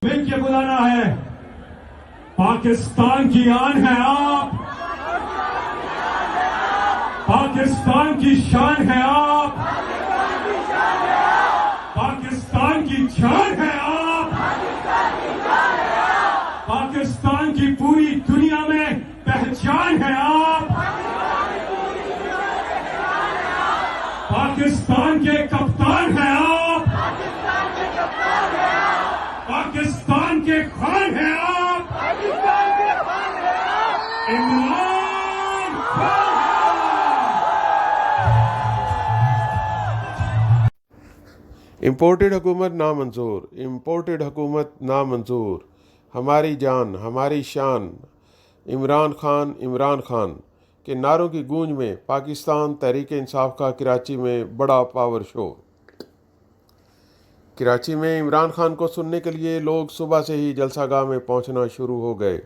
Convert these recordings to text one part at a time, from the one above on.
के बुलाना है। पाकिस्तान की आन है आप, पाकिस्तान की शान है आप, पाकिस्तान की जान है आप, पाकिस्तान की पूरी दुनिया में पहचान है आप, पाकिस्तान के कप्तान है आप, पाकिस्तान के खान है आप, इमरान खान। इम्पोर्टेड हुकूमत नामंजूर, इम्पोर्टेड हुकूमत नामंजूर, हमारी जान हमारी शान, इमरान खान के नारों की गूंज में पाकिस्तान तहरीक इंसाफ का कराची में बड़ा पावर शो। कराची में इमरान खान को सुनने के लिए लोग सुबह से ही जलसागाह में पहुंचना शुरू हो गए।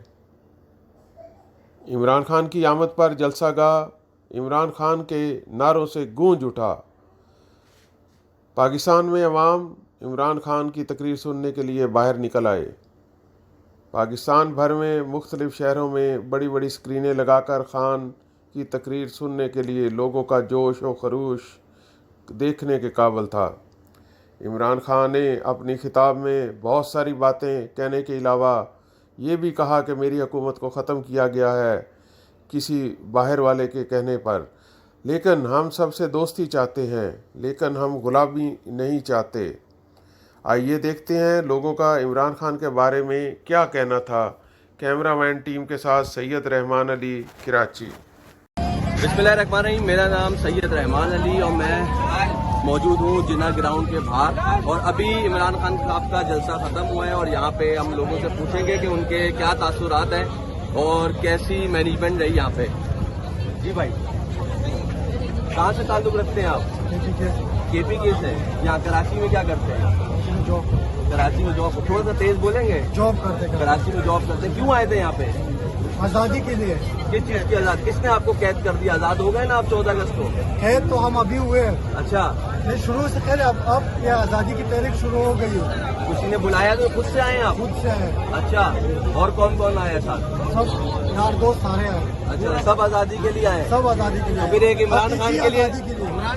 इमरान खान की आमद पर जलसागाह इमरान खान के नारों से गूंज उठा। पाकिस्तान में अवाम इमरान खान की तकरीर सुनने के लिए बाहर निकल आए। पाकिस्तान भर में मुख्तलिफ शहरों में बड़ी बड़ी स्क्रीनें लगाकर खान की तकरीर सुनने के लिए लोगों का जोश और खरोश देखने के काबिल था। इमरान खान ने अपनी खिताब में बहुत सारी बातें कहने के अलावा ये भी कहा कि मेरी हुकूमत को ख़त्म किया गया है किसी बाहर वाले के कहने पर, लेकिन हम सबसे दोस्ती चाहते हैं, लेकिन हम गुलामी नहीं चाहते। आइए देखते हैं लोगों का इमरान खान के बारे में क्या कहना था। कैमरामैन टीम के साथ सैयद रहमान अली, कराची। बिस्मिल्लाहिर्रहमानिर्रहीम। मेरा नाम सैयद रहमान अली और मैं मौजूद हूँ जिन्ना ग्राउंड के बाहर। और अभी इमरान खान साहब का जलसा ख़त्म हुआ है और यहाँ पे हम लोगों से पूछेंगे कि उनके क्या तासुरात हैं और कैसी मैनेजमेंट रही यहाँ पे। जी भाई, कहाँ से ताल्लुक़ रखते हैं आप? KPK से। यहाँ कराची में क्या करते हैं? जॉब। कराची में जॉब। थोड़ा सा तेज बोलेंगे? जॉब करते हैं। कराची में जॉब करते हैं। क्यों आए थे यहाँ पे? आज़ादी के लिए। किस चीज़ की आज़ाद? किसने आपको कैद कर दिया? आज़ाद हो गए ना आप 14 अगस्त को? कैद तो हम अभी हुए हैं। अच्छा, नहीं, शुरू से पहले अब ये आज़ादी की तारीख शुरू हो गई है। किसी ने बुलाया तो खुद से आए आप? खुद से आए। अच्छा, और कौन कौन आया साथ? सब यार दोस्त सारे आए। अच्छा, सब आज़ादी के लिए आए? सब आज़ादी के लिए। फिर एक इमरान खान के लिए,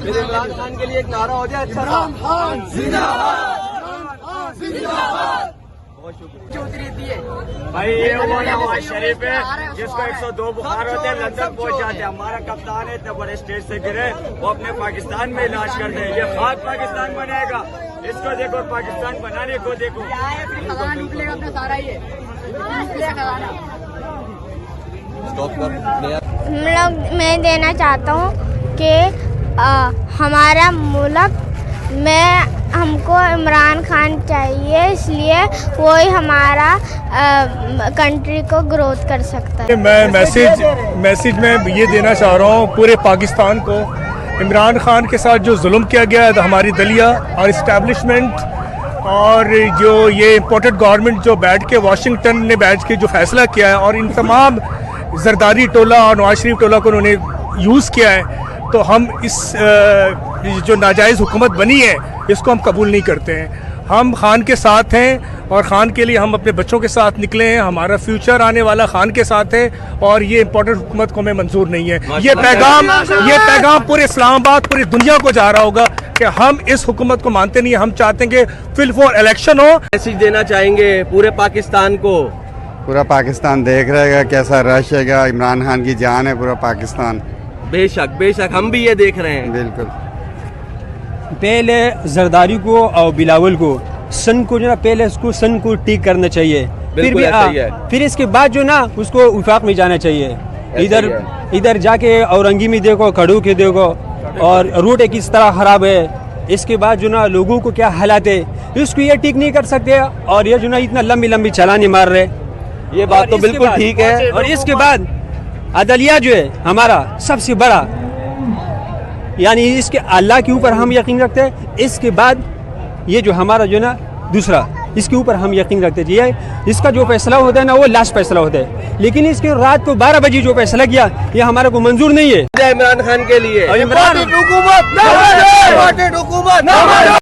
फिर इमरान खान के लिए एक नारा हो जाए अच्छा सा। इमरान खान जिंदाबाद। बहुत शुक्रिया। भाई ये वो नवाज शरीफ है जिसको 102 बुखार होते हैं, लंदन पहुंच जाते हैं। हमारा कप्तान है, इतने बड़े स्टेज से गिरे, वो अपने पाकिस्तान में इलाज करते हैं। ये खाक पाकिस्तान बनेगा, इसको देखो, पाकिस्तान बनाने को देखो। निकलेगा अपना सारा ये मैं देना चाहता हूँ कि हमारा मुल्क में हमको इमरान खान चाहिए, इसलिए वो ही हमारा कंट्री को ग्रोथ कर सकता है। मैं मैसेज में ये देना चाह रहा हूँ पूरे पाकिस्तान को, इमरान खान के साथ जो जुल्म किया गया है, हमारी दलिया और इस्टेब्लिशमेंट और जो ये इम्पोर्टेड गवर्नमेंट जो बैठ के वाशिंगटन ने बैठ के जो फैसला किया है और इन तमाम जरदारी टोला और नवाज शरीफ टोला को उन्होंने यूज़ किया है, तो हम इस जो नाजायज़ हुकूमत बनी है इसको हम कबूल नहीं करते हैं। हम खान के साथ हैं और खान के लिए हम अपने बच्चों के साथ निकले हैं। हमारा फ्यूचर आने वाला खान के साथ है और ये इम्पोर्टेंट हुकूमत को हमें मंजूर नहीं है। ये पैगाम पूरे इस्लामाबाद, पूरी दुनिया को जा रहा होगा कि हम इस हुकूमत को मानते नहीं। हम चाहते हैं कि फिल फॉर इलेक्शन हो। मैसेज देना चाहेंगे पूरे पाकिस्तान को? पूरा पाकिस्तान देख रहेगा कैसा रश है, इमरान खान की जान है पूरा पाकिस्तान। बेशक बेशक, हम भी ये देख रहे हैं। बिल्कुल। पहले जरदारी को और बिलावल को सन को जो ना, पहले उसको सन को ठीक करना चाहिए, फिर भी फिर इसके बाद जो ना उसको वफाक में जाना चाहिए। इधर जाके औरंगी में देखो, खड़ू के देखो, और रूट एक इस तरह ख़राब है। इसके बाद जो ना लोगों को क्या हालात है, इसको ये ठीक नहीं कर सकते और ये जो ना इतना लंबी लंबी चलाने मार रहे। ये बात तो बिल्कुल ठीक है। और इसके बाद अदलिया जो है हमारा सबसे बड़ा, यानी इसके अल्लाह के ऊपर हम यकीन रखते हैं। इसके बाद ये जो हमारा जो ना दूसरा, इसके ऊपर हम यकीन रखते हैं। ये इसका जो फैसला होता है ना, वो लास्ट फैसला होता है, लेकिन इसके रात को 12 बजे जो फैसला किया ये हमारे को मंजूर नहीं है। इमरान खान के लिए इमरान